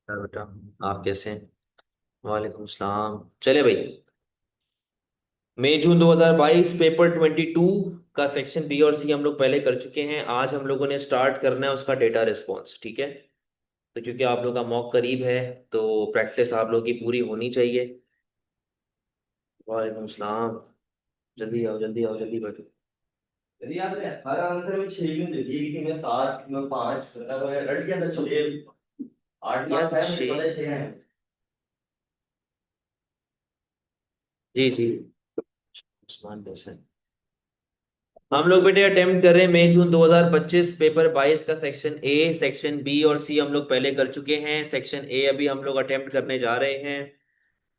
यार बेटा, आप कैसे हैं? वालेकुम सलाम। चले भाई। मई जून 2022 पेपर 22 का सेक्शन बी और सी हम लोग पहले कर चुके हैं। आज हम लोगों ने स्टार्ट करना है उसका डेटा रिस्पॉन्स। ठीक है? तो क्योंकि आप लोग का मॉक करीब है तो प्रैक्टिस आप लोग की पूरी होनी चाहिए। वालेकुम सलाम। जल्दी आओ, जल्दी आओ, जल्दी बैठो। यदि याद है हर आंसर में 6 क्यों देती है किसी में 7 में 5 मतलब मैं रट गया था 6 8 यार मार्क्स है मुझे पता छः। है 6 है। जी जी। उस्मान कैसे हैं? हम लोग बेटे अटेम्प्ट कर रहे हैं मई जून 2025 पेपर 22 का सेक्शन ए, सेक्शन बी और सी हम लोग पहले कर चुके हैं। सेक्शन ए अभी हम लोग अटेम्प्ट करने जा रहे हैं।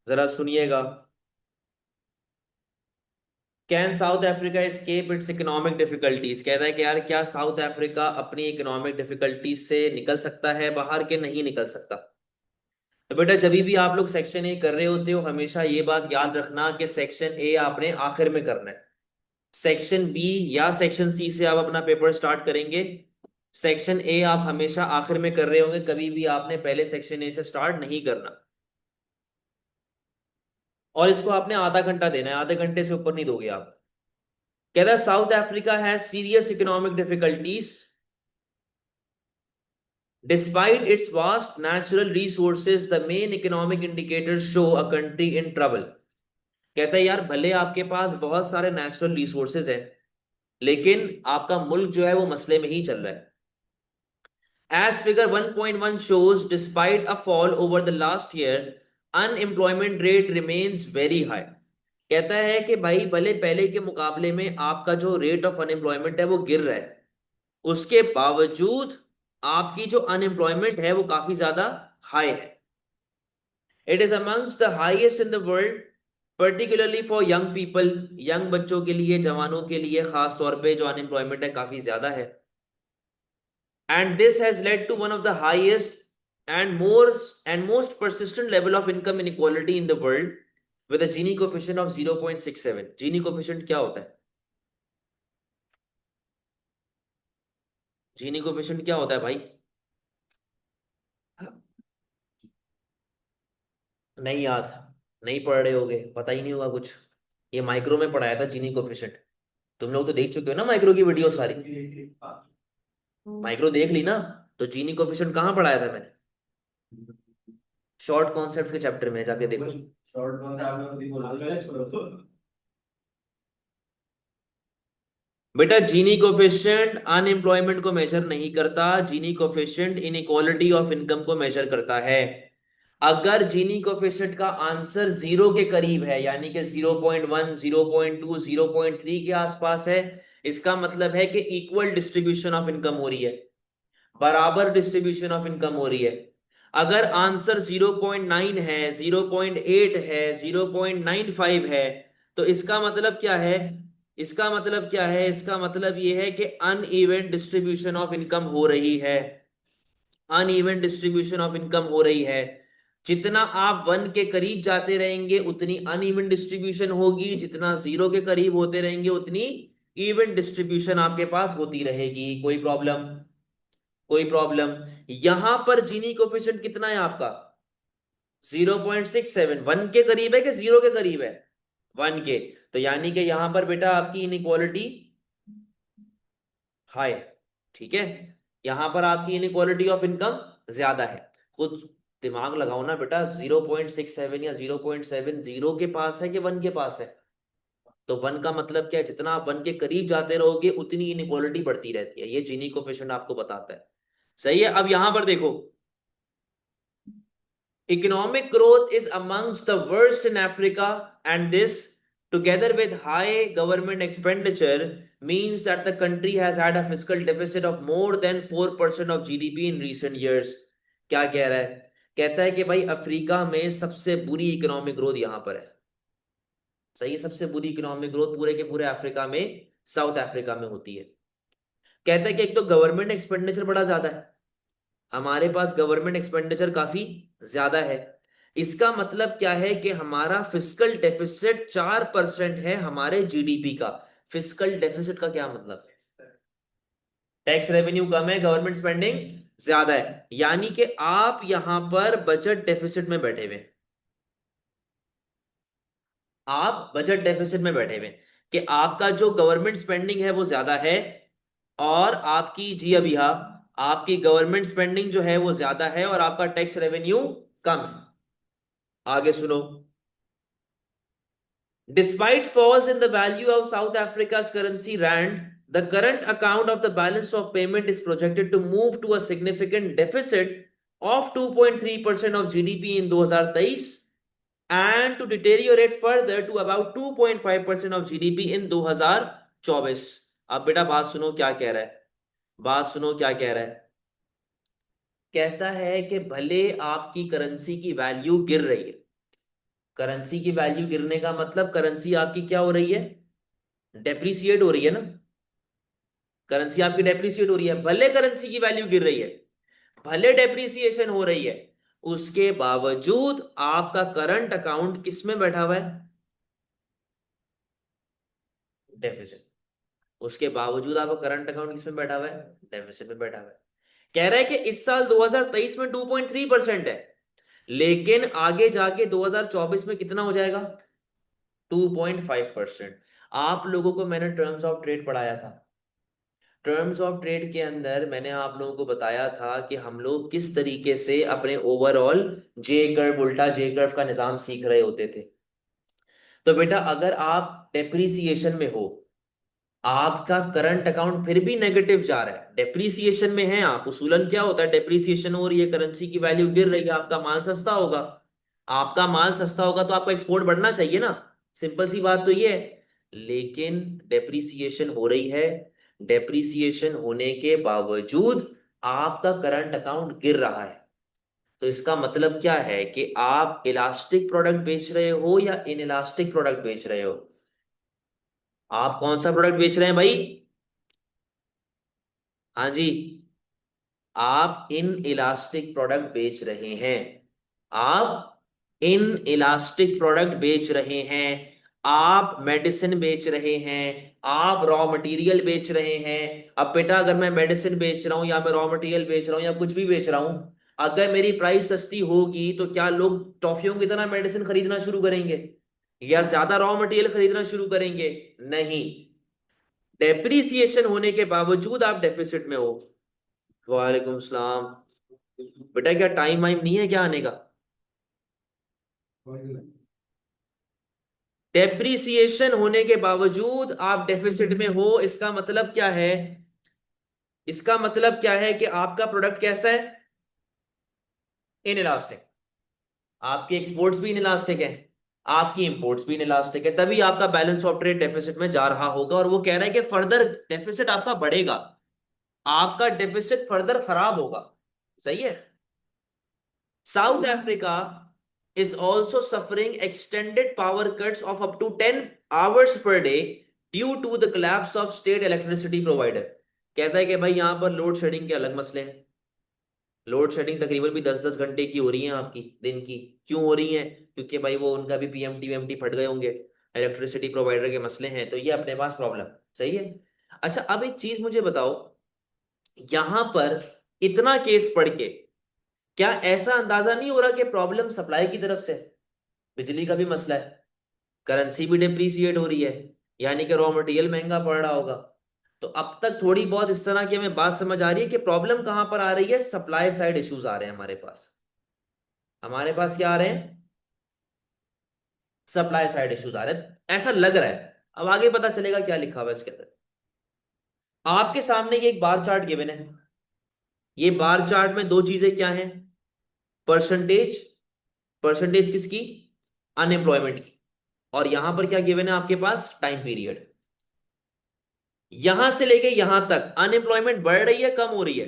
जरा सुनिएगा। Can south Africa escape it's economic difficulties? कहता है कि यार क्या साउथ अफ्रीका अपनी इकोनॉमिक डिफिकल्टीज से निकल सकता है बाहर, के नहीं निकल सकता? तो बेटा जब भी आप लोग सेक्शन ए कर रहे होते हो हमेशा ये बात याद रखना कि सेक्शन ए आपने आखिर में करना है। सेक्शन बी या सेक्शन सी से आप अपना पेपर स्टार्ट करेंगे। सेक्शन ए आप हमेशा आखिर में कर रहे होंगे, कभी भी आपने पहले सेक्शन ए से स्टार्ट नहीं करना। और इसको आपने आधा घंटा देना है, आधे घंटे से ऊपर नहीं दोगे आप। कहता है south Africa has serious economic difficulties despite its vast natural resources, the main economic indicators show a country in trouble. कहता है यार भले आपके पास बहुत सारे नेचुरल रिसोर्सेज है लेकिन आपका मुल्क जो है वो मसले में ही चल रहा है। As figure 1.1 shows, despite a fall over the last year, unemployment rate remains very high. कहता है कि भाई भले पहले के मुकाबले में आपका जो रेट ऑफ अनएम्प्लॉयमेंट है वो गिर रहा है, उसके बावजूद आपकी जो अनएम्प्लॉयमेंट है वो काफी ज्यादा हाई है। It is amongst the highest in the world, particularly for young people. Young बच्चों के लिए, जवानों के लिए खास तौर पे जो अनएम्प्लॉयमेंट है काफी ज्यादा है। And this has led to one of the highest and most persistent level of income inequality in the world, with a Gini coefficient of 0.67. Gini coefficient क्या होता है? Gini coefficient क्या होता है भाई? नहीं याद? नहीं पढ़ रहे होगे, पता ही नहीं होगा कुछ। ये माइक्रो में पढ़ाया था जीनी कोफिशिएंट। तुम लोग तो देख चुके हो ना माइक्रो की वीडियो सारी। माइक्रो देख ली ना? तो जीनी कोफिशिएंट कहाँ पढ़ाया था मैंने? शॉर्ट कॉन्सेप्ट के चैप्टर में जाके देखो। शॉर्ट कौन सा आपने अभी बोला छोड़ो। बेटा जीनी कोफिशिएंट अनएम्प्लॉयमेंट को मेजर नहीं करता, जीनी कोफिशिएंट इनइक्वालिटी ऑफ इनकम को मेजर करता है। अगर जीनी कोफिशिएंट का आंसर जीरो के करीब है, यानी कि 0.1, 0.2, 0.3 के आसपास है, इसका मतलब है कि इक्वल डिस्ट्रीब्यूशन ऑफ इनकम हो रही है, बराबर डिस्ट्रीब्यूशन ऑफ इनकम हो रही है। अगर आंसर 0.9 है, 0.8 है, 0.95 है, तो इसका मतलब क्या है? इसका मतलब क्या है? इसका मतलब यह है कि अनइवन डिस्ट्रीब्यूशन ऑफ इनकम हो रही है। अनइवन डिस्ट्रीब्यूशन ऑफ इनकम हो रही है। जितना आप वन के करीब जाते रहेंगे उतनी अनइवन डिस्ट्रीब्यूशन होगी, जितना जीरो के करीब होते रहेंगे उतनी इवन डिस्ट्रीब्यूशन आपके पास होती रहेगी। कोई प्रॉब्लम? कोई प्रॉब्लम? यहां पर जीनी कोफिशिएंट कितना है आपका? 0.67। वन के करीब है कि जीरो के करीब है? वन के। तो यानी कि यहां पर बेटा आपकी इनइक्वालिटी हाई है। ठीक है? यहां पर आपकी इनइक्वालिटी ऑफ इनकम ज्यादा है। खुद दिमाग लगाओ ना बेटा, 0.67 या 0.7 जीरो के पास है कि वन के पास है? तो वन का मतलब क्या है? जितना आप वन के करीब जाते रहोगे उतनी इनइक्वालिटी बढ़ती रहती है। ये जीनी कोफिशिएंट आपको बताता है। सही है? अब यहां पर देखो, economic growth is amongst the worst in Africa, and this, together with high government expenditure, means that the country has had a fiscal deficit of more than 4% of GDP in recent years. क्या कह रहा है? कहता है कि भाई Africa में सबसे बुरी इकोनॉमिक ग्रोथ यहां पर है। सही है? सबसे बुरी इकोनॉमिक ग्रोथ पूरे के पूरे अफ्रीका में साउथ अफ्रीका में होती है। कहता है कि एक तो गवर्नमेंट एक्सपेंडिचर बड़ा ज्यादा है, हमारे पास गवर्नमेंट एक्सपेंडिचर काफी ज्यादा है। इसका मतलब क्या है कि हमारा फिस्कल डेफिसिट 4% है हमारे जीडीपी का। फिस्कल डेफिसिट का क्या मतलब है? टैक्स रेवेन्यू कम है, गवर्नमेंट स्पेंडिंग ज्यादा है, यानी कि आप यहां पर बजट डेफिसिट में बैठे हुए हैं। आप बजट डेफिसिट में बैठे हुए हैं कि आपका जो गवर्नमेंट स्पेंडिंग है वो ज्यादा है, और आपकी, जी अभी हाँ, आपकी गवर्नमेंट स्पेंडिंग जो है वो ज्यादा है और आपका टैक्स रेवेन्यू कम है। आगे सुनो। Despite falls in the value of South Africa's currency rand, the current account of the balance of payment is projected to move to a significant deficit of 2.3% of GDP in 2023 and to deteriorate further to about 2.5% of GDP in 2024। अब बेटा बात सुनो क्या कह रहा है, बात सुनो क्या कह रहा है। कहता है कि भले आपकी करेंसी की वैल्यू गिर रही है, करेंसी की वैल्यू गिरने का मतलब करेंसी आपकी क्या हो रही है, डेप्रिसिएट हो रही है ना। करेंसी आपकी डेप्रिसिएट हो रही है, भले करेंसी की वैल्यू गिर रही है, भले डेप्रिसिएशन हो रही है, उसके बावजूद आपका करंट अकाउंट किस में बैठा हुआ है, डेफिसिट। उसके बावजूद आपका करंट अकाउंट किस में बैठा हुआ है, डेफिसिट में बैठा हुआ है। कह रहा है कि इस साल 2023 में 2.3% है, लेकिन आगे जाके 2024 में कितना हो जाएगा, 2.5%। आप लोगों को मैंने टर्म्स ऑफ ट्रेड पढ़ाया था। टर्म्स ऑफ ट्रेड के अंदर मैंने आप लोगों को बताया था कि हम लोग किस तरीके से अपने ओवरऑल जे कर्व, उल्टा जे कर्व का निजाम सीख रहे होते थे। तो बेटा अगर आप डेप्रीसिएशन में हो, आपका करंट अकाउंट फिर भी नेगेटिव जा रहा है, डेप्रीसिएशन में है आप, उसूलन क्या होता है, डेप्रीसिएशन हो रही है, करेंसी की वैल्यू गिर रही है, आपका माल सस्ता होगा। आपका माल सस्ता होगा तो आपका एक्सपोर्ट बढ़ना चाहिए ना, सिंपल सी बात तो ये है। लेकिन डेप्रीसिएशन हो रही है, डेप्रीसिएशन होने के बावजूद आपका करंट अकाउंट गिर रहा है। तो इसका मतलब क्या है कि आप इलास्टिक प्रोडक्ट बेच रहे हो या इन इलास्टिक प्रोडक्ट बेच रहे हो। आप कौन सा प्रोडक्ट बेच रहे हैं भाई, हाँ जी, आप इन इलास्टिक प्रोडक्ट बेच रहे हैं। आप इन इलास्टिक प्रोडक्ट बेच रहे हैं, आप मेडिसिन बेच रहे हैं, आप रॉ मटेरियल बेच रहे हैं। अब बेटा अगर मैं मेडिसिन बेच रहा हूं या मैं रॉ मटेरियल बेच रहा हूं या कुछ भी बेच रहा हूं, अगर मेरी प्राइस सस्ती होगी तो क्या लोग टॉफियों की तरह मेडिसिन खरीदना शुरू करेंगे या ज्यादा रॉ मटेरियल खरीदना शुरू करेंगे, नहीं। डेप्रीसिएशन होने के बावजूद आप डेफिसिट में हो। वालेकुम सलाम। बेटा क्या टाइम वाइम नहीं है क्या आने का। डेप्रीसिएशन होने के बावजूद आप डेफिसिट में हो, इसका मतलब क्या है, इसका मतलब क्या है कि आपका प्रोडक्ट कैसा है, इन इलास्टिक। आपकी एक्सपोर्ट्स भी इन इलास्टिक है, आपकी इंपोर्ट्स भी इन इलास्टिक है, तभी आपका बैलेंस ऑफ ट्रेड डेफिसिट में जा रहा होगा। और वो कह रहा है कि फर्दर डेफिसिट आपका बढ़ेगा, आपका डेफिसिट फर्दर खराब होगा। सही है। South Africa is also suffering extended power cuts of up to 10 hours per day due to the collapse of state electricity provider। कहता है कि भाई यहां पर लोड शेडिंग के अलग मसले हैं। लोड शेडिंग तकरीबन भी 10-10 घंटे की हो रही है आपकी दिन की। क्यों हो रही है, क्योंकि भाई वो उनका भी पीएमटी वीएमटी फट गए होंगे, इलेक्ट्रिसिटी प्रोवाइडर के मसले हैं, तो ये अपने पास प्रॉब्लम। सही है। अच्छा अब एक चीज मुझे बताओ, यहां पर इतना केस पढ़ के क्या ऐसा अंदाजा नहीं हो रहा कि प्रॉब्लम सप्लाई की तरफ से, बिजली का भी मसला है, करेंसी भी डिप्रीसिएट हो रही है, यानी कि रॉ मटेरियल महंगा पड़ रहा होगा। तो अब तक थोड़ी बहुत इस तरह की हमें बात समझ आ रही है कि प्रॉब्लम कहां पर आ रही है, सप्लाई साइड इश्यूज आ रहे हैं हमारे पास। हमारे पास क्या आ रहे हैं, सप्लाई साइड इश्यूज आ रहे हैं, ऐसा लग रहा है। अब आगे पता चलेगा क्या लिखा हुआ है इसके अंदर। आपके सामने ये एक बार चार्ट गिवन है, ये बार चार्ट में दो चीजें क्या हैं, परसेंटेज, परसेंटेज किसकी, अनएम्प्लॉयमेंट की, और यहां पर क्या गिवन है आपके पास, टाइम पीरियड। यहां से लेके यहां तक अनएम्प्लॉयमेंट बढ़ रही है कम हो रही है,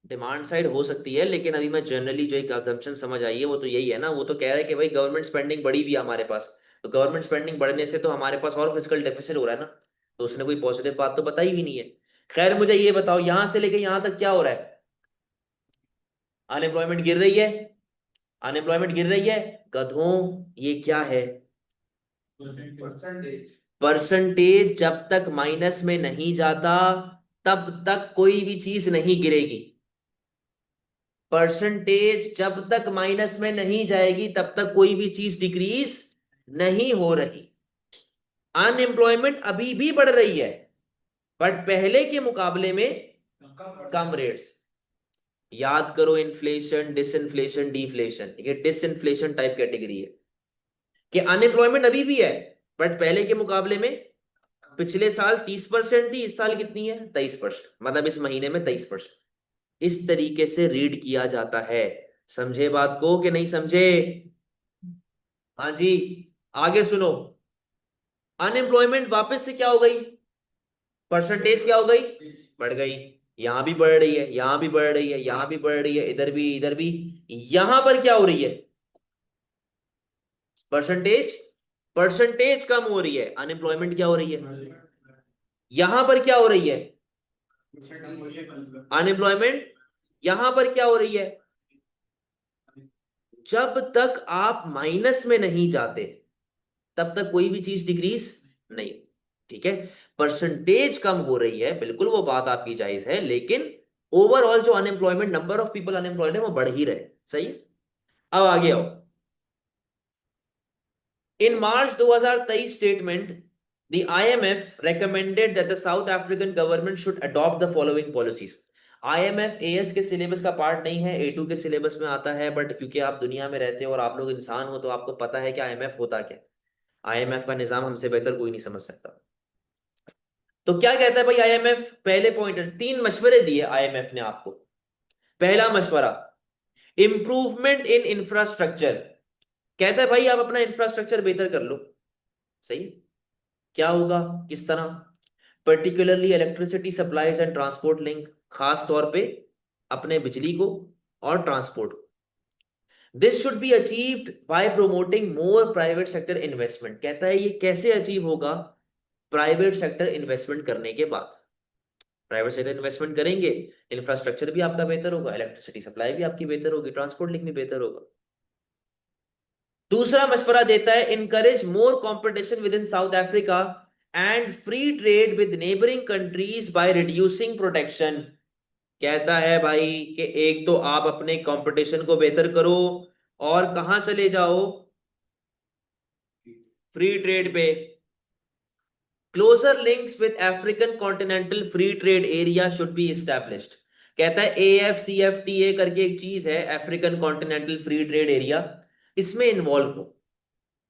डिमांड साइड हो सकती है, लेकिन अभी मैं जनरली जो एक अजम्पशन समझ आई है वो तो यही है ना, वो तो कह रहा है कि भाई गवर्नमेंट स्पेंडिंग बढ़ी भी है हमारे पास, तो गवर्नमेंट स्पेंडिंग बढ़ने से तो हमारे पास और फिजिकल डेफिसिट हो रहा है ना, तो उसने कोई पॉजिटिव बात तो बताई भी नहीं है। खैर मुझे ये बताओ यहां से लेके यहां तक क्या हो रहा है, अनएम्प्लॉयमेंट गिर रही है, अनएम्प्लॉयमेंट गिर रही है, गधों, ये क्या है, परसेंटेज। परसेंटेज जब तक माइनस में नहीं जाता तब तक कोई भी चीज नहीं गिरेगी। परसेंटेज जब तक माइनस में नहीं जाएगी तब तक कोई भी चीज डिक्रीज नहीं हो रही। अनएम्प्लॉयमेंट अभी भी बढ़ रही है, बट पहले के मुकाबले में कम रेट्स। याद करो, इन्फ्लेशन, डिसइन्फ्लेशन, डिफ्लेशन, ये डिसइन्फ्लेशन टाइप कैटेगरी है कि अनएम्प्लॉयमेंट अभी भी है, बट पहले के मुकाबले में पिछले साल 30% थी, इस साल कितनी है? 23%, मतलब इस महीने में 23%। इस तरीके से रीड किया जाता है। समझे बात को कि नहीं समझे? हाँ जी। आगे सुनो। अनएम्प्लॉयमेंट वापस से क्या हो गई? परसेंटेज क्या हो गई? बढ़ गई। यहां भी बढ़ रही है, यहां भी बढ़ रही है, यहां भी बढ़ रही है, इधर भी, इधर भी। यहां पर क्या हो रही है? परसेंटेज, परसेंटेज कम हो रही है, अनएम्प्लॉयमेंट क्या हो रही है? यहां पर क्या हो रही है? अनएम्प्लॉयमेंट। यहां पर क्या हो रही है? जब तक आप माइनस में नहीं जाते तब तक कोई भी चीज डिक्रीज नहीं। ठीक है। परसेंटेज कम हो रही है, बिल्कुल वो बात आपकी जायज है, लेकिन ओवरऑल जो unemployment, number of people unemployed है, वो बढ़ ही रहे। सही है। अब आगे आओ। इन मार्च 2023 statement, the IMF recommended that the South African government should adopt the following policies. IMF AS के सिलेबस का पार्ट नहीं है, A2 के सिलेबस में आता है, बट क्योंकि आप दुनिया में रहते हो और आप लोग इंसान हो तो आपको पता है कि IMF होता क्या। IMF का निजाम हमसे बेहतर कोई नहीं समझ सकता। तो क्या कहता है भाई आईएमएफ? पहले पॉइंट, तीन मशवरे दिए आईएमएफ ने आपको। पहला मशवरा, इंप्रूवमेंट इन इंफ्रास्ट्रक्चर। कहता है भाई आप अपना इंफ्रास्ट्रक्चर बेहतर कर लो। सही। क्या होगा? किस तरह? Particularly electricity supplies and transport link, खास तौर पे अपने बिजली को और transport. This should be achieved by promoting more private sector investment. कहता है ये कैसे अचीव होगा? प्राइवेट सेक्टर इन्वेस्टमेंट करने के बाद। प्राइवेट सेक्टर इन्वेस्टमेंट करेंगे, इंफ्रास्ट्रक्चर भी आपका बेहतर होगा, इलेक्ट्रिसिटी सप्लाई भी आपकी बेहतर होगी, ट्रांसपोर्ट लिंक भी बेहतर होगा। दूसरा मशवरा देता है, encourage more competition with in South Africa and free trade with neighbouring countries by reducing protection. कहता है भाई कि एक तो आप अपने कंपटीशन को बेहतर करो, और कहां चले जाओ? फ्री ट्रेड पे। Closer links with African continental free trade area should be established. कहता है AFCFTA करके एक चीज है, African continental free trade area, इसमें इन्वॉल्व हो,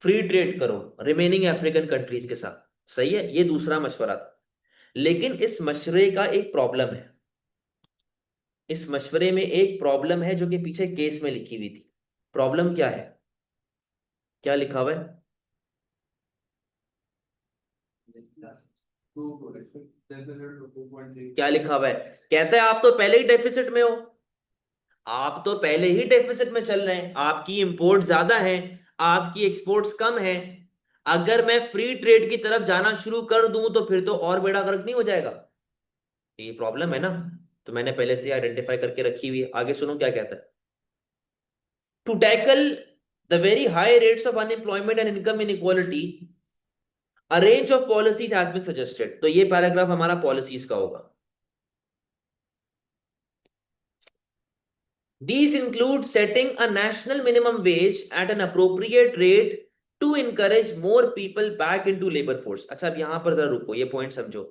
फ्री ट्रेड करो रिमेनिंग अफ्रीकन कंट्रीज के साथ। सही है, ये दूसरा मशवरा था। लेकिन इस मशवरे का एक प्रॉब्लम है। इस मशवरे में एक प्रॉब्लम है जो कि पीछे केस में लिखी हुई थी। प्रॉब्लम क्या है? क्या लिखा हुआ है? क्या लिखा हुआ है? कहता है आप तो पहले ही डेफिसिट में हो, आप तो पहले ही डेफिसिट में चल रहे हैं, आपकी इंपोर्ट ज्यादा है, आपकी एक्सपोर्ट्स कम है। अगर मैं फ्री ट्रेड की तरफ जाना शुरू कर दूं तो फिर तो और बड़ा फर्क नहीं हो जाएगा? ये प्रॉब्लम है ना, तो मैंने पहले से आइडेंटिफाई करके रखी हुई है। आगे सुनो क्या कहता है। To tackle the very high rates of unemployment and income inequality, a range of policies has been suggested. तो ये पैराग्राफ हमारा पॉलिसीज का होगा। These include setting a national minimum wage at an appropriate rate to encourage more people back into labor force। अच्छा, अब यहां पर जरा रुको, ये पॉइंट समझो।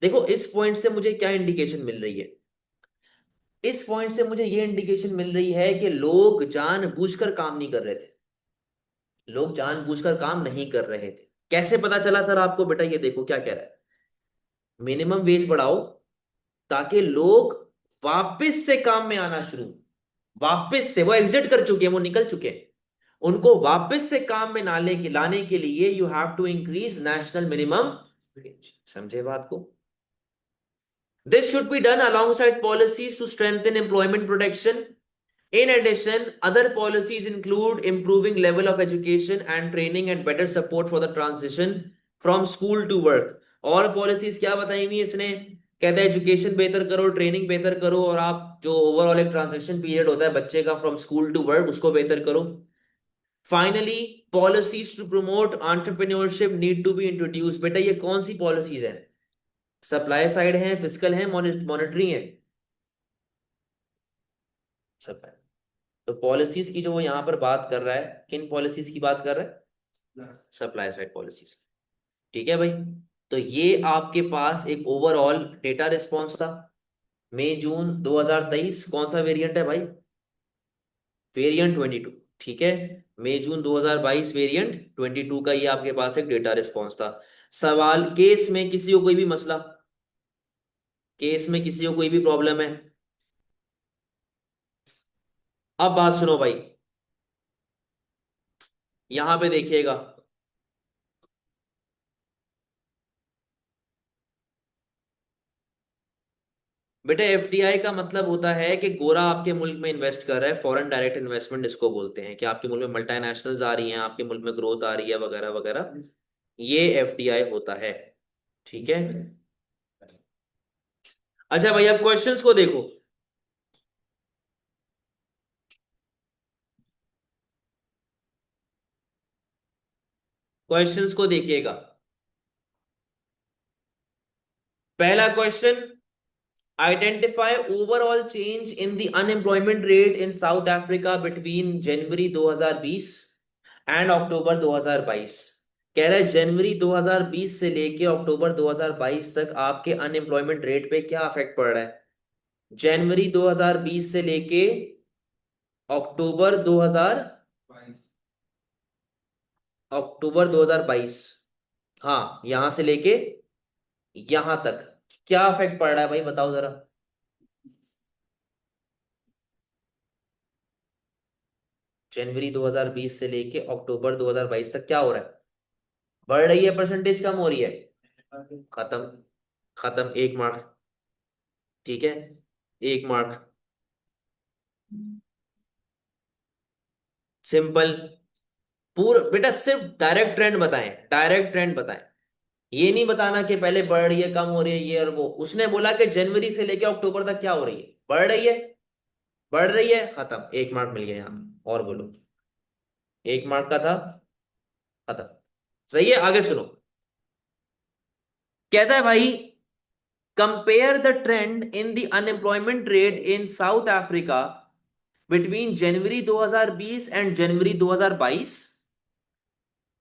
देखो, इस पॉइंट से मुझे क्या इंडिकेशन मिल रही है? इस पॉइंट से मुझे ये इंडिकेशन मिल रही है कि लोग जानबूझकर काम नहीं कर रहे थे। लोग जानबूझकर काम नहीं कर रहे थे। कैसे पता चला सर आपको? बेटा ये देखो क्या कह रहा है। मिनिमम वेज बढ़ाओ ताकि लोग वापस से काम में आना शुरू, वापस से, वो एग्जिट कर चुके हैं, वो निकल चुके हैं, उनको वापस से काम में लाने के लिए you have to increase national minimum wage. समझे बात को? This should be done alongside policies to strengthen employment protection. In addition, other policies include improving level of education and training and better support for the transition from school to work। और policies क्या बताई हुई इसने? कहता है education बेहतर करो, training बेहतर करो, और आप जो ओवरऑल एक ट्रांजिशन पीरियड होता है बच्चे का फ्रॉम स्कूल टू वर्क, उसको बेहतर करो। Finally, policies to promote entrepreneurship need to be introduce. बेटा ये कौन सी पॉलिसीज है? सप्लाई साइड है, फिजिकल है, मॉनेटरी है? सप्लाई। तो पॉलिसीज की जो वो यहाँ पर बात कर रहा है, किन पॉलिसीज की बात कर रहा है? Supply side policies. ठीक है भाई। तो ये आपके पास एक ओवरऑल डेटा रिस्पॉन्स था। मई जून 2023 कौन सा वेरिएंट है भाई? वेरिएंट 22। ठीक है। मई जून 2022 वेरिएंट 22 का ये आपके पास एक डेटा रिस्पॉन्स था। सवाल, केस में किसी को कोई भी मसला, केस में किसी को कोई भी प्रॉब्लम है? अब बात सुनो भाई, यहां पे देखिएगा। बेटा एफडीआई का मतलब होता है कि गोरा आपके मुल्क में इन्वेस्ट कर रहा है, फॉरेन डायरेक्ट इन्वेस्टमेंट इसको बोलते हैं, कि आपके मुल्क में मल्टीनेशनल्स आ रही हैं, आपके मुल्क में ग्रोथ आ रही है वगैरह वगैरह, ये एफडीआई होता है। ठीक है। अच्छा भाई, अब क्वेश्चंस को देखो। क्वेश्चंस को देखिएगा। पहला question, identify overall change in the unemployment rate in South Africa between January 2020 and October 2022। कह रहा है जनवरी 2020 से लेके अक्टूबर 2022 तक आपके अनएम्प्लॉयमेंट रेट पे क्या इफेक्ट पड़ रहा है? जनवरी 2020 से लेके अक्टूबर 2022, हाँ, यहां से लेके यहां तक क्या इफेक्ट पड़ रहा है भाई, बताओ जरा। जनवरी 2020 से लेके अक्टूबर 2022 तक क्या हो रहा है? बढ़ रही है परसेंटेज, कम हो रही है? खत्म। खत्म, एक मार्क। ठीक है, एक मार्क। सिंपल। पूरा बेटा सिर्फ डायरेक्ट ट्रेंड बताएं, डायरेक्ट ट्रेंड बताएं। ये नहीं बताना कि पहले बढ़ रही है, कम हो रही है, ये और वो। उसने बोला कि जनवरी से लेकर अक्टूबर तक क्या हो रही है? बढ़ रही है। बढ़ रही है, खत्म, एक मार्क मिल गया यहाँ पे। और बोलो। एक मार्क का था, खत्म। सही है, आगे सुनो। कहता है भाई, compare the trend in the unemployment rate in South Africa between January 2020 and January 2022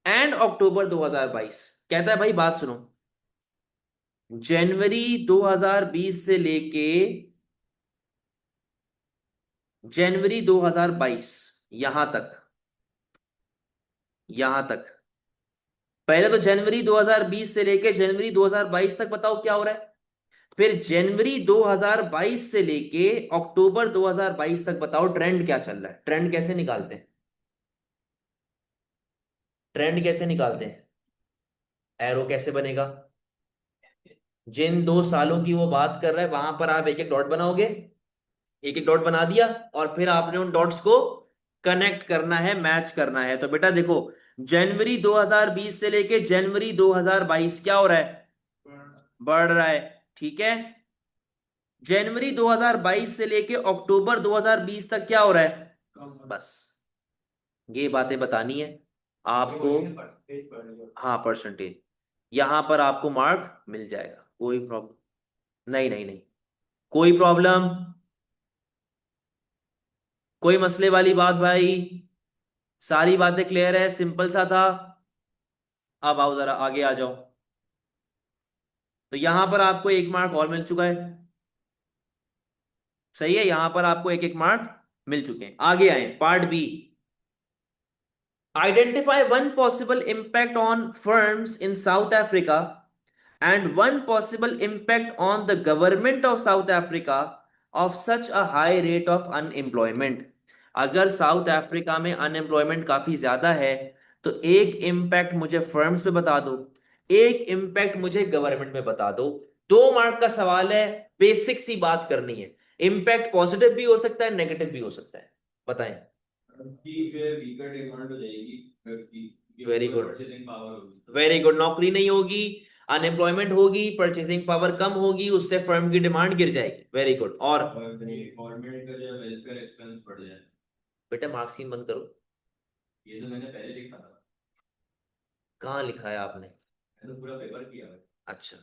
and October 2022। कहता है भाई बात सुनो, जनवरी 2020 से लेके जनवरी 2022, यहां तक, यहां तक। पहले तो जनवरी 2020 से लेके जनवरी 2022 तक बताओ क्या हो रहा है। फिर जनवरी 2022 से लेके अक्टूबर 2022 तक बताओ ट्रेंड क्या चल रहा है। ट्रेंड कैसे निकालते हैं? ट्रेंड कैसे निकालते हैं? एरो कैसे बनेगा? जिन 2 सालों की वो बात कर रहा है वहां पर आप एक एक डॉट बनाओगे। एक एक डॉट बना दिया, और फिर आपने उन डॉट्स को कनेक्ट करना है, मैच करना है। तो बेटा देखो, जनवरी 2020 से लेके जनवरी 2022 क्या हो रहा है? बढ़ रहा है। ठीक है। जनवरी 2022 से लेके अक्टूबर 2020 तक क्या हो रहा है? बस ये बातें बतानी है आपको। हाँ, परसेंटेज। यहां पर आपको मार्क मिल जाएगा, कोई प्रॉब्लम नहीं, नहीं, नहीं, कोई प्रॉब्लम, कोई मसले वाली बात भाई। सारी बातें क्लियर है, सिंपल सा था। अब आओ जरा आगे आ जाओ। तो यहां पर आपको एक मार्क और मिल चुका है। सही है, यहां पर आपको एक एक मार्क मिल चुके हैं। आगे आए, part b. Identify one possible impact on firms in South Africa and one possible impact on the government of South Africa of such a high rate of unemployment। अगर साउथ अफ्रीका में unemployment काफी ज्यादा है, तो एक impact मुझे firms पे बता दो, एक इम्पैक्ट मुझे गवर्नमेंट में बता दो। 2 मार्क का सवाल है, बेसिक सी बात करनी है। इम्पैक्ट पॉजिटिव भी हो सकता है, नेगेटिव भी हो सकता है, बताएं। कि फिर वीकर डिमांड हो जाएगी, वेरी गुड, वेरी गुड। नौकरी नहीं होगी, अनएम्प्लॉयमेंट होगी, परचेसिंग पावर कम होगी, उससे फर्म की डिमांड गिर जाएगी। Very good. और गवर्नमेंट का जो वेलफेयर एक्सपेंस बढ़ जाए। बेटा मार्क्स स्कीम बंद करो। ये तो मैंने पहले लिखा था। कहाँ लिखा है आपने? मैंने तो पूरा पेपर किया है। अच्छा,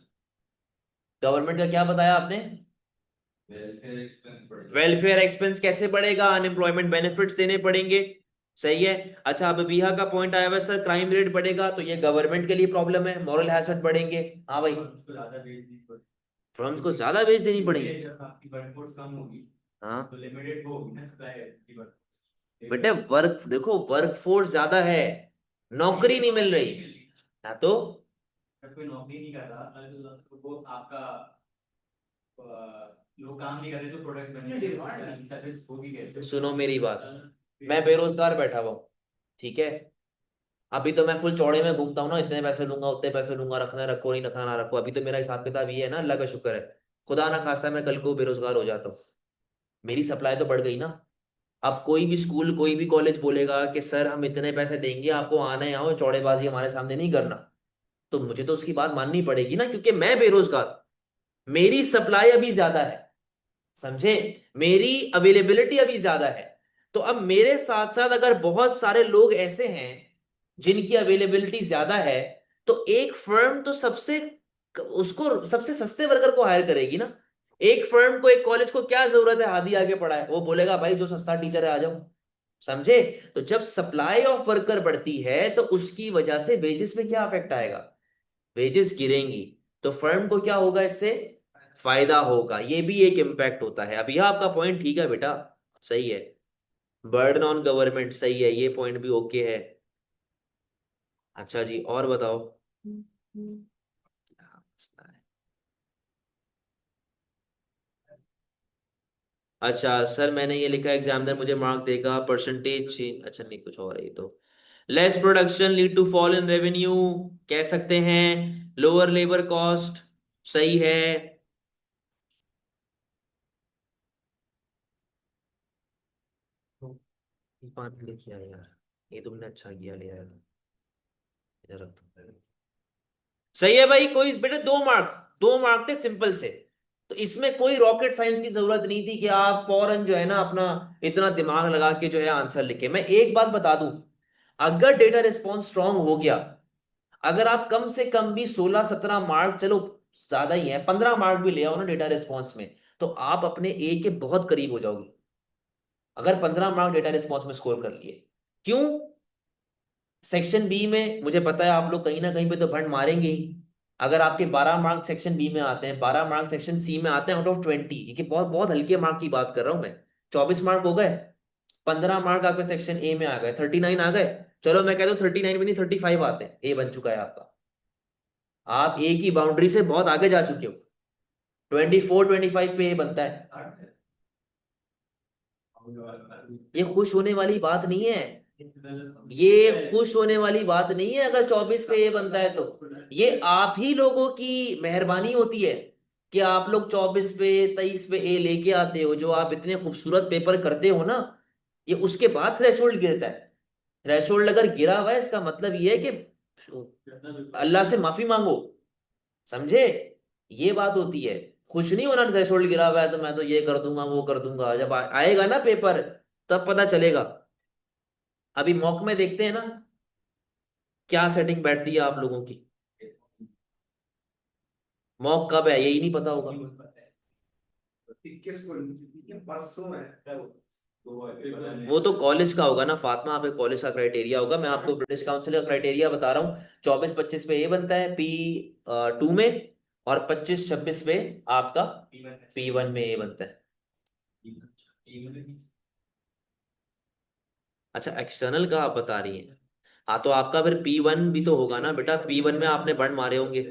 गवर्नमेंट का क्या बताया आपने? वेलफेयर एक्सपेंस बढ़ेगा। वेलफेयर एक्सपेंस कैसे बढ़ेगा? अनएम्प्लॉयमेंट बेनिफिट्स देने पड़ेंगे। सही है। अच्छा, अब बिहा का पॉइंट आया हुआ है, सर क्राइम रेट बढ़ेगा तो ये गवर्नमेंट के लिए प्रॉब्लम है, मॉरल हैजर्ड बढ़ेंगे। हाँ भाई, उसको ज्यादा बेच दी पड़ेगी। फर्म्स को ज्यादा बेच देनी पड़ेगी। ये जब आपकी वर्कफोर्स कम होगी हाँ तो लिमिटेड वो होगी ना सप्लाई की बेटे, वर्कफोर्स। वर्क देखो, वर्कफोर्स ज्यादा है, नौकरी नहीं मिल रही। हाँ तो जब कोई नौकरी नहीं कर रहा तो वो आपका लोग काम नहीं कर रहे तो प्रोडक्ट बनेंगे, सर्विस होगी कैसे? सुनो मेरी बात, मैं बेरोजगार बैठा हुआ हूँ, ठीक है। अभी तो मैं फुल चौड़े में घूमता हूँ ना, इतने पैसे लूंगा उतने पैसे लूंगा, रखना रखो नहीं रखना ना रखो। अभी तो मेरा हिसाब किताब ये है ना, अल्लाह का शुक्र है। खुदा ना खास्ता मैं कल को बेरोजगार हो जाता हूँ, मेरी सप्लाई तो बढ़ गई ना। अब कोई भी स्कूल कोई भी कॉलेज बोलेगा कि सर हम इतने पैसे देंगे आपको, आना है आओ, चौड़ेबाजी हमारे सामने नहीं करना, तो मुझे तो उसकी बात माननी पड़ेगी ना, क्योंकि मैं बेरोजगार हूं। मेरी सप्लाई अभी ज्यादा है, समझे, मेरी अवेलेबिलिटी अभी ज्यादा है। तो अब मेरे साथ साथ अगर बहुत सारे लोग ऐसे हैं जिनकी अवेलेबिलिटी ज्यादा है, तो एक फर्म तो सबसे उसको सबसे सस्ते वर्कर को हायर करेगी ना। एक फर्म को, एक कॉलेज को क्या जरूरत है आधी आगे पढ़ा है, वो बोलेगा भाई जो सस्ता टीचर है आ जाओ। समझे? तो जब सप्लाई ऑफ वर्कर बढ़ती है तो उसकी वजह से वेजेस में क्या इफेक्ट आएगा? वेजेस गिरेंगी, तो फर्म को क्या होगा इससे? फायदा होगा। ये भी एक इम्पैक्ट होता है। अब यह आपका पॉइंट ठीक है बेटा, सही है। बर्डन ऑन गवर्नमेंट, सही है, ये पॉइंट भी ओके है। अच्छा जी, और बताओ। क्या मसला है? अच्छा सर, मैंने ये लिखा एग्जामिनर मुझे मार्क देगा परसेंटेज चेंज, अच्छा नहीं कुछ और है ये तो। Less production lead to fall in revenue, कह सकते हैं। लोअर लेबर कॉस्ट, सही है। ये बात लिखी है यार, ये तुमने अच्छा किया लिया यार, इधर रख दो। सही है भाई, कोई बेटा 2 मार्क, 2 मार्क थे सिंपल से। तो इसमें कोई रॉकेट साइंस की जरूरत नहीं थी कि आप फौरन जो है ना अपना इतना दिमाग लगा के जो है आंसर लिखे। मैं एक बात बता दूं, अगर डेटा रिस्पॉन्स स्ट्रांग हो गया, अगर आप कम से कम भी 16-17 मार्क, चलो ज्यादा ही है, 15 मार्क भी ले आओ ना डेटा रिस्पॉन्स में, तो आप अपने ए के बहुत करीब हो जाओगे। अगर 15 मार्क डेटा रिस्पॉन्स में स्कोर कर लिए, क्यों? सेक्शन बी में मुझे पता है आप लोग कहीं ना कहीं पे तो भंड मारेंगे ही। अगर आपके 12 मार्क सेक्शन बी में आते हैं, 12 मार्क सेक्शन सी में आते हैं आउट ऑफ 20, ये कि बहुत बहुत हल्के मार्क की बात कर रहा हूं मैं। 24 मार्क हो गए, 15 मार्क आपके सेक्शन ए में आ गए, 39 आ गए। चलो मैं कहता हूँ 39 में नहीं 35 आते हैं, ए बन चुका है आपका। आप ए की बाउंड्री से बहुत आगे जा चुके हो। 24-25 पे ए बनता है। ये खुश होने वाली बात नहीं है, ये खुश होने वाली बात नहीं है अगर 24 पे ए बनता है तो। ये आप ही लोगों की मेहरबानी होती है कि आप लोग 24 पे 23 पे ए लेके आते हो, जो आप इतने खूबसूरत पेपर करते हो ना। ये उसके बाद थ्रेशोल्ड गिरता है। थ्रेशोल्ड अगर गिरा हुआ है इसका मतलब ये है कि अल्लाह से माफी मांगो, समझे? ये बात होती है। खुश नहीं होना थ्रेशोल्ड गिरा हुआ है तो मैं तो ये कर दूंगा वो कर दूंगा, जब आएगा ना पेपर तब पता चलेगा। अभी मॉक में देखते हैं ना क्या सेटिंग बैठती है आप लोगों की। मॉक कब है यही नहीं पता होगा। 21 को ये परसों है। वो तो कॉलेज का होगा ना फातिमा, पे कॉलेज का क्राइटेरिया होगा। मैं आपको ब्रिटिश काउंसिल का क्राइटेरिया बता रहा हूँ। 24-25 पे ए बनता है P2 में, और 25-26 पे आपका P1 में ए बनता है। अच्छा, एक्सटर्नल का आप बता रही हैं। हाँ तो आपका फिर P1 भी तो होगा ना बेटा, P1 में आपने बंड मारे होंगे।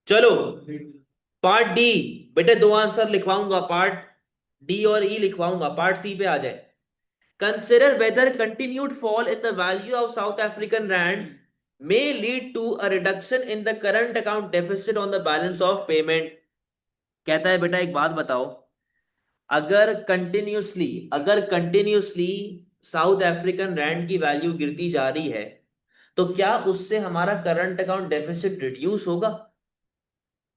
चलो, पार्ट डी, बेटे 2 आंसर लिखवाऊंगा, पार्ट डी और ई लिखवाऊंगा, पार्ट सी पे आ जाए। Consider whether continued fall in the value of South African rand may lead to a reduction in the current account deficit on the balance of payment। कहता है बेटा एक बात बताओ, अगर कंटिन्यूसली साउथ अफ्रीकन रैंड की वैल्यू गिरती जा रही है, तो क्या उससे हमारा करंट अकाउंट डेफिसिट रिड्यूस होगा?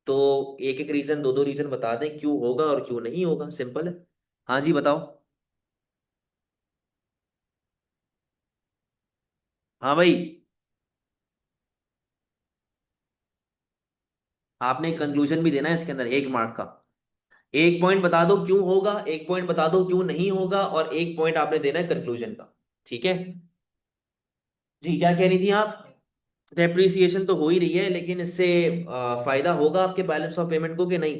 तो एक एक रीजन, दो दो रीजन बता दें क्यों होगा और क्यों नहीं होगा, सिंपल है। हाँ जी बताओ। हाँ भाई। आपने कंक्लूजन भी देना है इसके अंदर 1 मार्क का। 1 पॉइंट बता दो क्यों होगा, 1 पॉइंट बता दो क्यों नहीं होगा, और 1 पॉइंट आपने देना है कंक्लूजन का। ठीक है। जी क्या कह रही थी आप? डेप्रिसिएशन तो हो ही रही है, लेकिन इससे फायदा होगा आपके बैलेंस ऑफ पेमेंट को कि नहीं?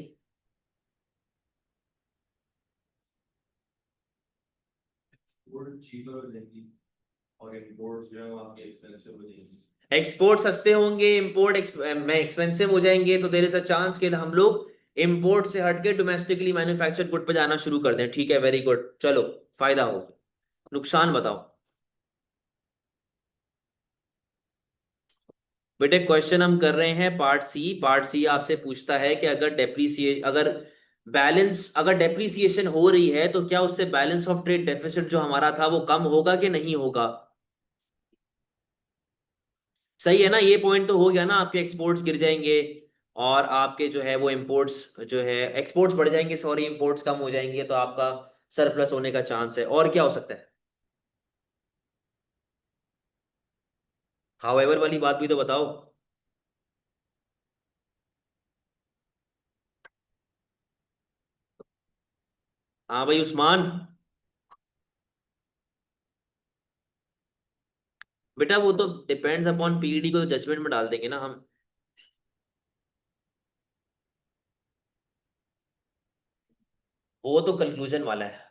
एक्सपोर्ट चीपर हो जाएगी और इम्पोर्ट्स जो है वो आपके एक्सपेंसिव हो जाएंगी। एक्सपोर्ट सस्ते होंगे, इंपोर्ट में एक्सपेंसिव हो जाएंगे, तो देयर इज अ चांस कि हम लोग इंपोर्ट से हटके डोमेस्टिकली मैन्युफैक्चर्ड गुड पे जाना शुरू कर दें। ठीक है, वेरी गुड, चलो। फायदा हो, नुकसान बताओ। बेटे क्वेश्चन हम कर रहे हैं पार्ट सी। पार्ट सी आपसे पूछता है कि अगर डेप्रिसिएशन हो रही है तो क्या उससे बैलेंस ऑफ ट्रेड डेफिसिट जो हमारा था वो कम होगा कि नहीं होगा? सही है ना? ये पॉइंट तो हो गया ना, आपके एक्सपोर्ट्स गिर जाएंगे और आपके जो है वो इंपोर्ट्स जो है एक्सपोर्ट्स बढ़ जाएंगे, सॉरी, इंपोर्ट्स कम हो जाएंगे, तो आपका सरप्लस होने का चांस है। और क्या हो सकता है? हाउएवर वाली बात भी तो बताओ। हाँ भाई उस्मान। बेटा वो तो डिपेंड्स अपॉन पीईडी को तो जजमेंट में डाल देंगे ना हम। वो तो कंक्लूजन वाला है।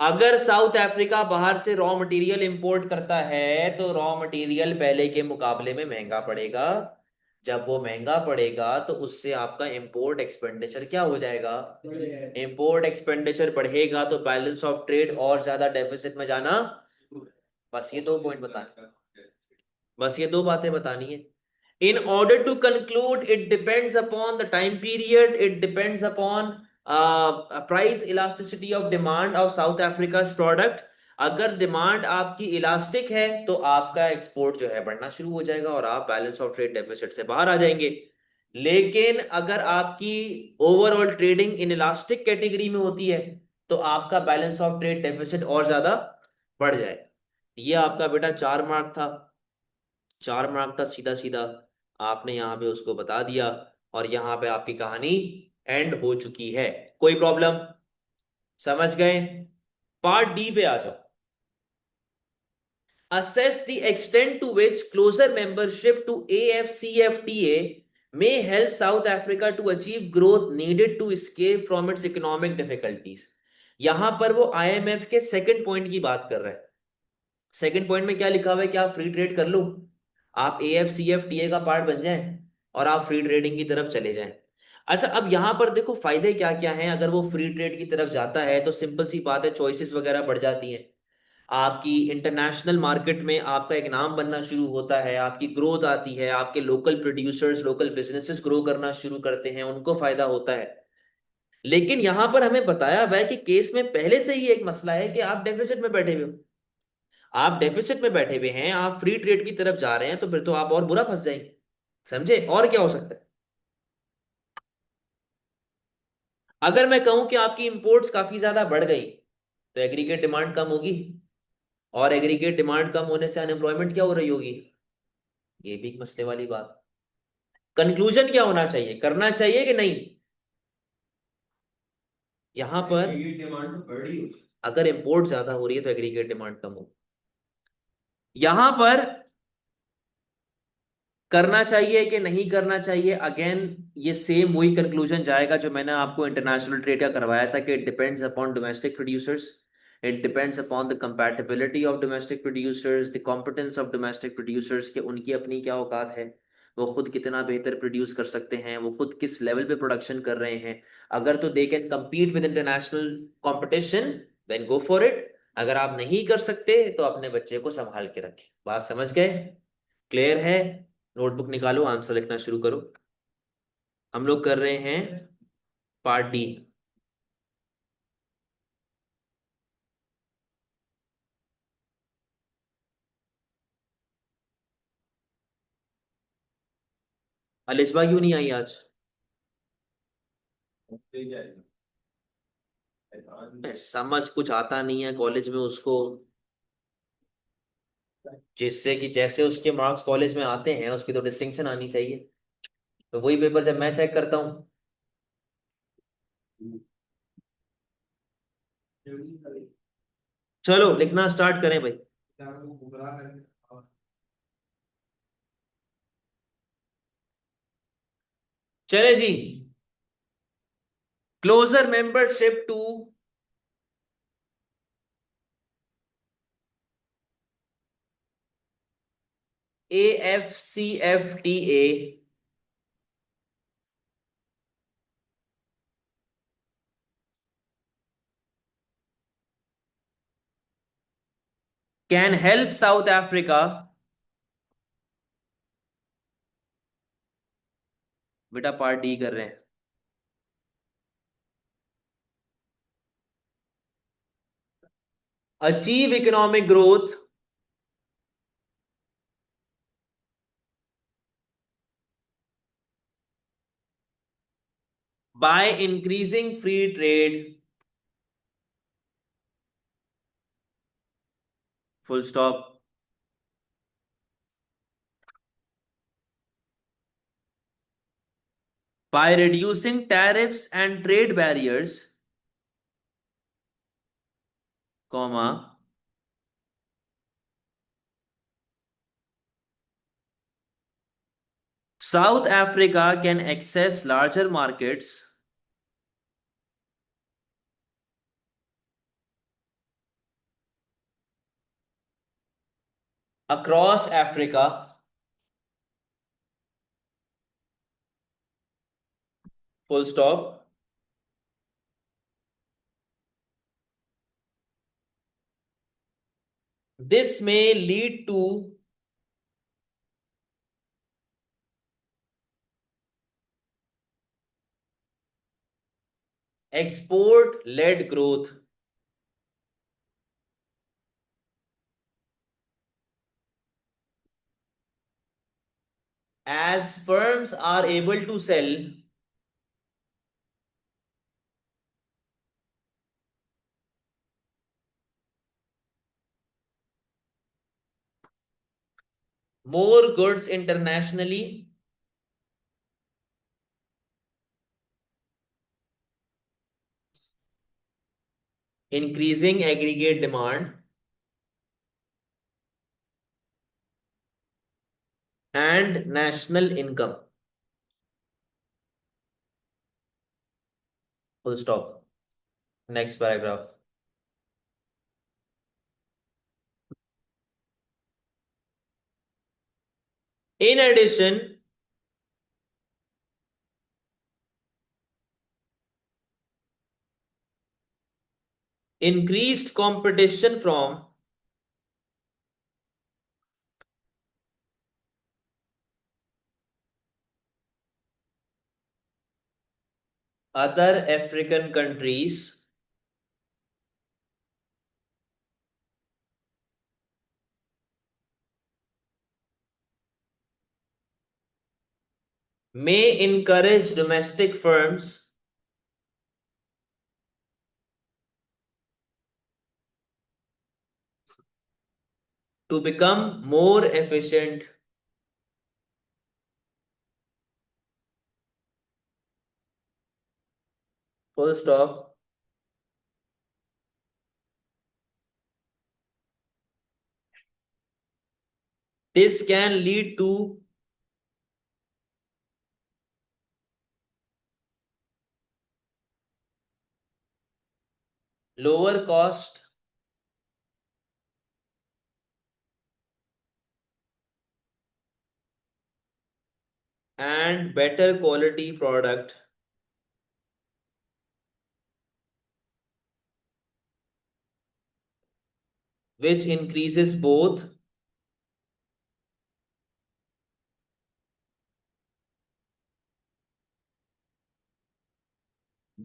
अगर साउथ अफ्रीका बाहर से रॉ मटेरियल इंपोर्ट करता है तो रॉ मटेरियल पहले के मुकाबले में महंगा पड़ेगा। जब वो महंगा पड़ेगा तो उससे आपका इंपोर्ट एक्सपेंडिचर क्या हो जाएगा? इंपोर्ट एक्सपेंडिचर बढ़ेगा तो बैलेंस ऑफ ट्रेड और ज्यादा डेफिसिट में जाना। बस ये 2 पॉइंट बताने, बस ये 2 बातें बतानी है। In order to conclude, it depends upon the time period, it depends upon price elasticity of demand of South Africa's product. अगर डिमांड आपकी इलास्टिक है तो आपका एक्सपोर्ट जो है बढ़ना शुरू हो जाएगा और आप बैलेंस ऑफ ट्रेड डेफिसिट से बाहर आ जाएंगे। लेकिन अगर आपकी overall trading in elastic category में होती है तो आपका बैलेंस ऑफ ट्रेड डेफिसिट और ज्यादा बढ़ जाएगा। ये आपका बेटा 4 मार्क था। 4 मार्क था सीधा सीधा, आपने यहाँ पे उसको बता दिया, और यहाँ पे आपकी कहानी एंड हो चुकी है। कोई प्रॉब्लम? समझ गए? पार्ट डी पे आ जाओ। Assess the extent to which closer membership to AfCFTA may help South Africa to achieve growth needed to escape from its economic difficulties। यहां पर वो आईएमएफ के सेकंड पॉइंट की बात कर रहा है। सेकंड पॉइंट में क्या लिखा हुआ है कि आप फ्री ट्रेड कर लो, आप AfCFTA का पार्ट बन जाएं और आप फ्री ट्रेडिंग की तरफ चले जाएं। अच्छा, अब यहां पर देखो फायदे क्या क्या हैं। अगर वो फ्री ट्रेड की तरफ जाता है तो सिंपल सी बात है, चॉइसेस वगैरह बढ़ जाती हैं, आपकी इंटरनेशनल मार्केट में आपका एक नाम बनना शुरू होता है, आपकी ग्रोथ आती है, आपके local producers local businesses grow करना शुरू करते हैं, उनको फायदा होता है। लेकिन यहां पर हमें बताया हुआ है कि केस में पहले से ही एक मसला है कि आप डेफिसिट में बैठे हुए हो। आप डेफिसिट में बैठे हुए हैं, आप फ्री ट्रेड की तरफ जा रहे हैं, तो फिर तो आप और बुरा फंस जाएंगे। समझे? और क्या हो सकता है? अगर मैं कहूं कि आपकी इंपोर्ट्स काफी ज्यादा बढ़ गई तो एग्रीगेट डिमांड कम होगी, और एग्रीगेट डिमांड कम होने से अनएम्प्लॉयमेंट क्या हो रही होगी? ये भी एक मसले वाली बात। कंक्लूजन क्या होना चाहिए, करना चाहिए कि नहीं? यहां पर डिमांड तो बढ़ रही है। अगर इंपोर्ट ज्यादा हो रही है तो एग्रीगेट डिमांड कम हो। यहां पर करना चाहिए कि नहीं करना चाहिए, अगेन ये सेम वही कंक्लूजन जाएगा जो मैंने आपको इंटरनेशनल ट्रेड का करवाया था, कि it depends upon domestic producers, it depends upon the compatibility of domestic producers, the competence of domestic producers, के उनकी अपनी क्या औकात है, वो खुद कितना बेहतर प्रोड्यूस कर सकते हैं, वो खुद किस लेवल पे प्रोडक्शन कर रहे हैं। अगर तो they can compete with international competition, then go for it. अगर आप नहीं कर सकते तो अपने बच्चे को संभाल के रखें। बात समझ गए? क्लियर है? नोटबुक निकालो, आंसर लिखना शुरू करो। हम लोग कर रहे हैं पार्ट डी। अलिस्बा क्यों नहीं आई आज? ठीक है, ऐसा समझ कुछ आता नहीं है कॉलेज में उसको। जिससे कि जैसे उसके मार्क्स कॉलेज में आते हैं उसकी तो डिस्टिंक्शन आनी चाहिए। तो वही पेपर जब मैं चेक करता हूँ। चलो लिखना स्टार्ट करें भाई। चले जी। Closer membership to AFCFTA can help South Africa, बेटा पार्ट डी कर रहे हैं, achieve economic growth by increasing free trade, full stop, by reducing tariffs and trade barriers, comma, South Africa can access larger markets across Africa, full stop. This may lead to export-led growth as firms are able to sell more goods internationally, increasing aggregate demand and national income. Full stop. Next paragraph. In addition, increased competition from other African countries may encourage domestic firms to become more efficient. Full stop. This can lead to lower cost and better quality product, which increases both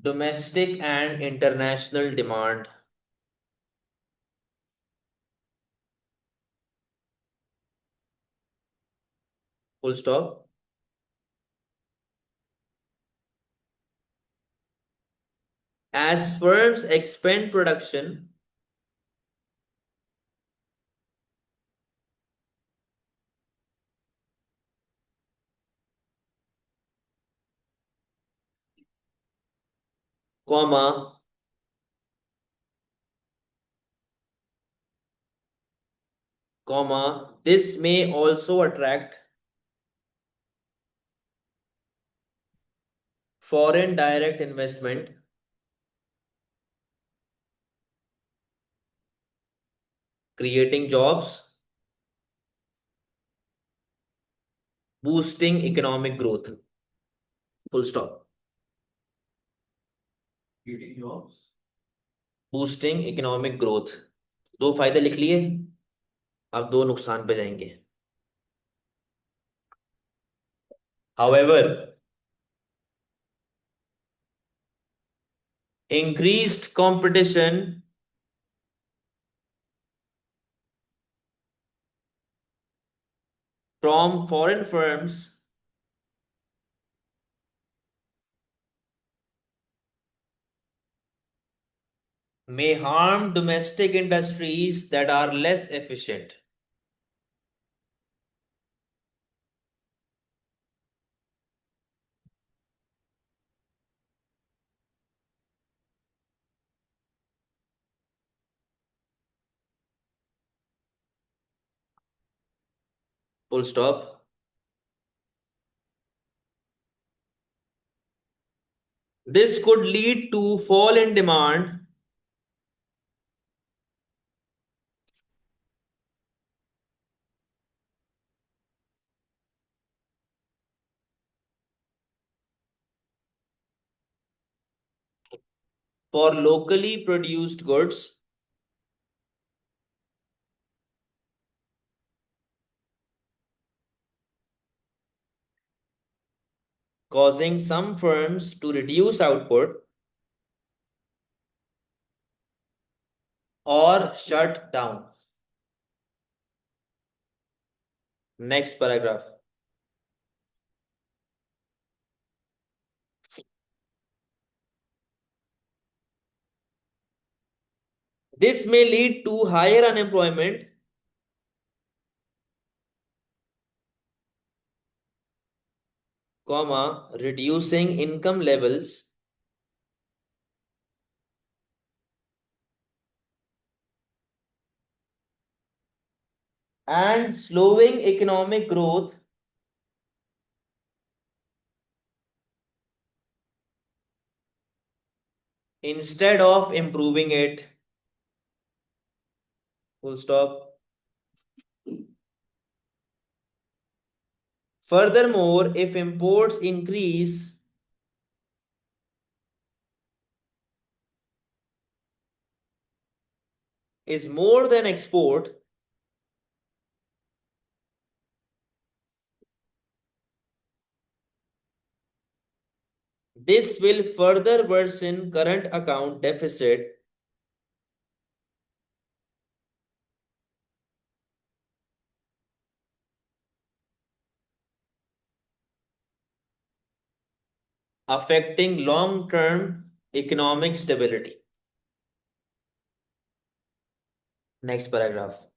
domestic and international demand. Full stop. As firms expand production, comma, this may also attract foreign direct investment, creating jobs, boosting economic growth. Full stop. creating jobs. Boosting economic growth, दो फायदे लिख लिए, अब दो नुकसान पे जाएंगे. However, increased competition from foreign firms may harm domestic industries that are less efficient. Full stop. This could lead to fall in demand for locally produced goods, causing some firms to reduce output or shut down. Next paragraph. This may lead to higher unemployment, comma, reducing income levels and slowing economic growth instead of improving it. Full stop. Furthermore, if imports increase, is more than export, this will further worsen current account deficit affecting long-term economic stability. Next paragraph.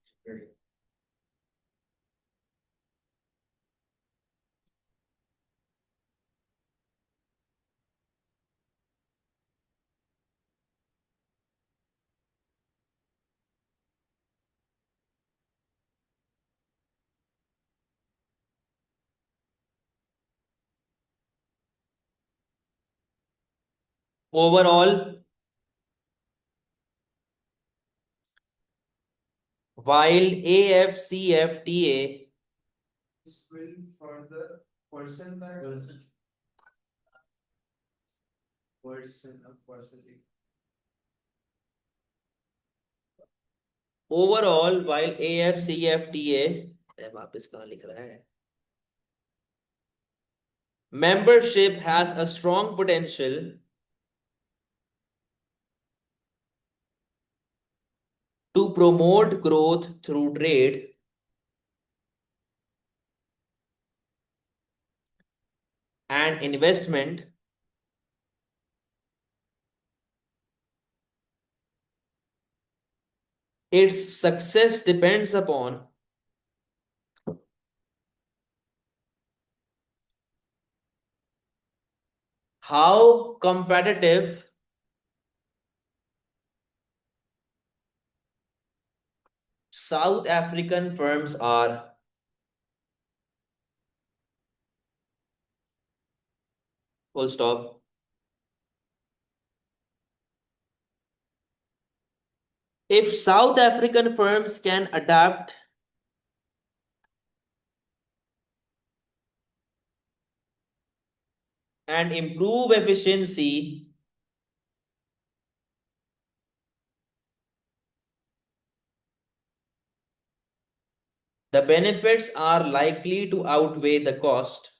Overall, while AFCFTA Will further person by person. overall, while AFCFTA, वापस कहाँ लिख रहा है? Membership has a strong potential to promote growth through trade and investment. Its success depends upon how competitive South African firms are, full stop. If South African firms can adapt and improve efficiency, the benefits are likely to outweigh the cost.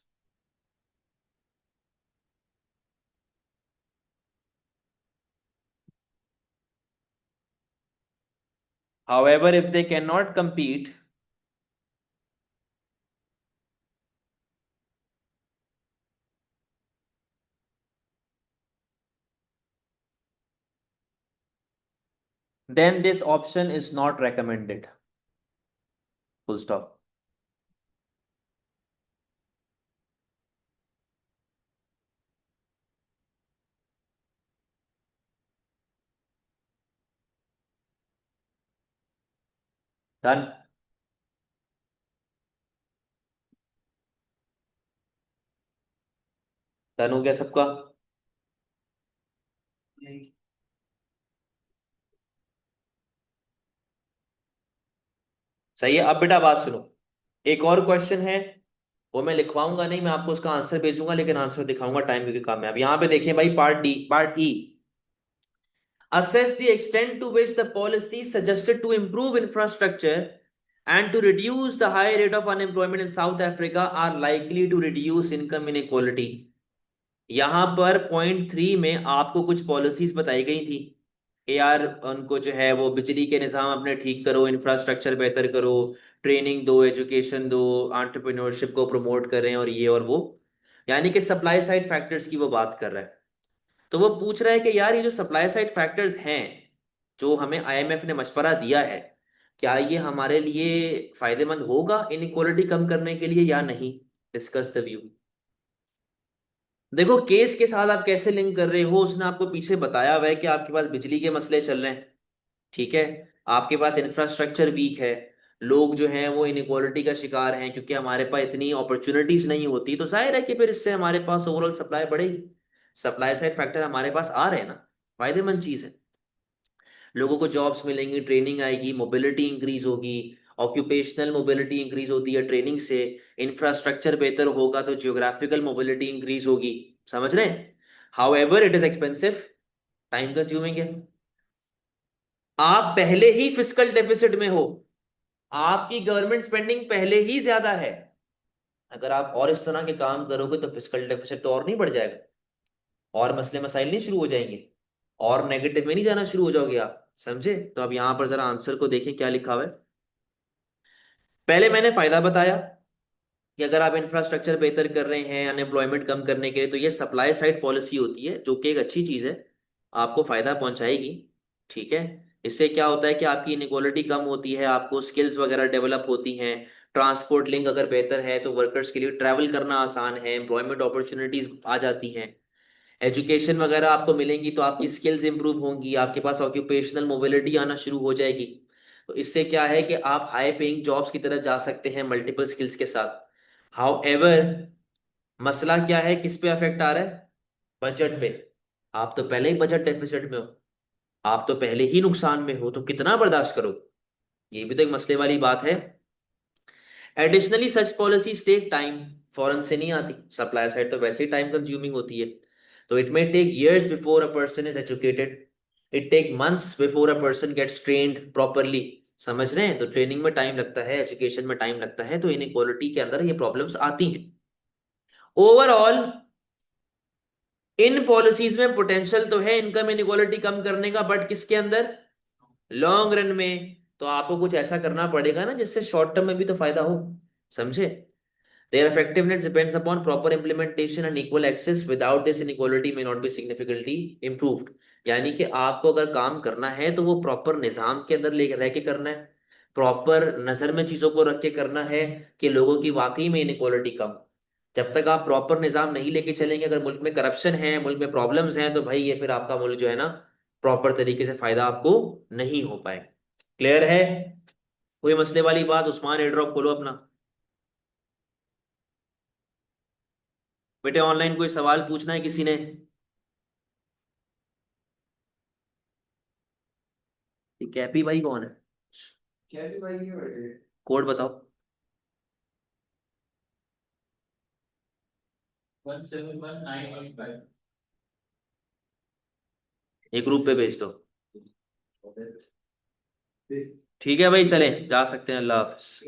However, if they cannot compete, then this option is not recommended. Full stop. Done. Done हो गया सबका? सही है। अब बेटा बात सुनो, एक और क्वेश्चन है, वो मैं लिखवाऊंगा नहीं, मैं आपको उसका आंसर भेजूंगा, लेकिन आंसर दिखाऊंगा टाइम क्योंकि काम है। अब यहाँ पे देखिए भाई, part D, part E, assess the extent to which the policies suggested to improve infrastructure and to reduce the high rate of unemployment in South Africa are likely to reduce income inequality। यहां पर point 3 में आपको कुछ policies बताई गई थी कि यार उनको जो है वो बिजली के निज़ाम अपने ठीक करो, इंफ्रास्ट्रक्चर बेहतर करो, ट्रेनिंग दो, एजुकेशन दो, एंटरप्रेन्योरशिप को प्रमोट करें और ये और वो, यानी कि सप्लाई साइड फैक्टर्स की वो बात कर रहा है। तो वो पूछ रहा है कि यार ये जो सप्लाई साइड फैक्टर्स हैं जो हमें आईएमएफ ने मशवरा दिया है, क्या ये हमारे लिए फायदेमंद होगा इनइक्वालिटी कम करने के लिए या नहीं? Discuss the view. देखो केस के साथ आप कैसे लिंक कर रहे हो, उसने आपको पीछे बताया हुआ है कि आपके पास बिजली के मसले चल रहे हैं, ठीक है, आपके पास इंफ्रास्ट्रक्चर वीक है, लोग जो हैं वो इनइक्वालिटी का शिकार हैं क्योंकि हमारे पास इतनी अपॉर्चुनिटीज नहीं होती, तो जाहिर है कि फिर इससे हमारे पास ओवरऑल सप्लाई बढ़ेगी। सप्लाई साइड फैक्टर हमारे पास आ रहे हैं ना, फायदेमंद चीज है, लोगों को जॉब्स मिलेंगी, ट्रेनिंग आएगी, मोबिलिटी इंक्रीज होगी, ऑक्यूपेशनल मोबिलिटी इंक्रीज होती है ट्रेनिंग से, इंफ्रास्ट्रक्चर बेहतर होगा तो जियोग्राफिकल मोबिलिटी इंक्रीज होगी। समझ रहे हैं? How ever it is expensive, time consuming है, आप पहले ही फिस्कल डेफिसिट में हो, आपकी गवर्नमेंट स्पेंडिंग पहले ही ज्यादा है, अगर आप और इस तरह के काम करोगे तो फिस्कल डेफिसिट तो और नहीं बढ़ जाएगा, और मसले मसाइल नहीं शुरू हो जाएंगे, और नेगेटिव में नहीं जाना शुरू हो जाओगे आप। समझे? तो अब यहां पर जरा आंसर को देखें क्या लिखा हुआ है। पहले मैंने फायदा बताया कि अगर आप इंफ्रास्ट्रक्चर बेहतर कर रहे हैं अनएम्प्लॉयमेंट कम करने के लिए, तो ये सप्लाई साइड पॉलिसी होती है जो कि एक अच्छी चीज है, आपको फायदा पहुंचाएगी, ठीक है। इससे क्या होता है कि आपकी इनइक्वालिटी कम होती है, आपको स्किल्स वगैरह डेवलप होती हैं, ट्रांसपोर्ट लिंक अगर बेहतर है तो वर्कर्स के लिए ट्रैवल करना आसान है, एम्प्लॉयमेंट अपॉर्चुनिटीज आ जाती हैं, एजुकेशन वगैरह आपको मिलेंगी तो आपकी स्किल्स इंप्रूव होंगी, आपके पास ऑक्यूपेशनल मोबिलिटी आना शुरू हो जाएगी। तो इससे क्या है कि आप हाई पेइंग जॉब्स की तरफ जा सकते हैं मल्टीपल स्किल्स के साथ। हाउ एवर, मसला क्या है, किस पे अफेक्ट आ रहा है? बजट पे। आप तो पहले ही बजट डेफिसिट में हो, आप तो पहले ही नुकसान में हो, तो कितना बर्दाश्त करो, ये भी तो एक मसले वाली बात है। एडिशनली सच पॉलिसीज टेक टाइम, फॉरेन से नहीं आती, सप्लाई साइड तो वैसे ही टाइम कंज्यूमिंग होती है, तो it may take years before a person is educated, it take months before a person gets trained properly. समझ रहे हैं? तो ट्रेनिंग में टाइम लगता है, एजुकेशन में टाइम लगता है, तो इनइक्वालिटी के अंदर ये प्रॉब्लम्स आती हैं। ओवरऑल इन पॉलिसीज में पोटेंशियल तो है इनकम इनइक्वालिटी कम करने का, बट किसके अंदर? लॉन्ग रन में। तो आपको कुछ ऐसा करना पड़ेगा ना जिससे शॉर्ट टर्म में भी तो फायदा हो। समझे? Their effectiveness depends upon proper implementation and equal access. Without this, inequality may not be significantly improved। यानी कि आपको अगर काम करना है तो वो प्रॉपर निजाम के अंदर ले रह के करना है, प्रॉपर नजर में चीजों को रख के करना है कि लोगों की वाकई में इनइक्वालिटी कम हो। जब तक आप प्रॉपर निजाम नहीं लेके चलेंगे, अगर मुल्क में करप्शन है, मुल्क में प्रॉब्लम्स हैं, तो भाई ये फिर आपका मुल्क जो है ना, प्रॉपर तरीके से फायदा आपको नहीं हो पाएगा। क्लियर है? कोई मसले वाली बात, उस्मान एयर ड्रॉप खोलो अपना। बेटे ऑनलाइन कोई सवाल पूछना है किसी ने? ये कैपी भाई कौन है? कैसे भाई ये बैठे? कोड बताओ। 171915। एक ग्रुप पे भेज दो। ठीक है भाई, चले जा सकते हैं। अल्लाह हाफिज।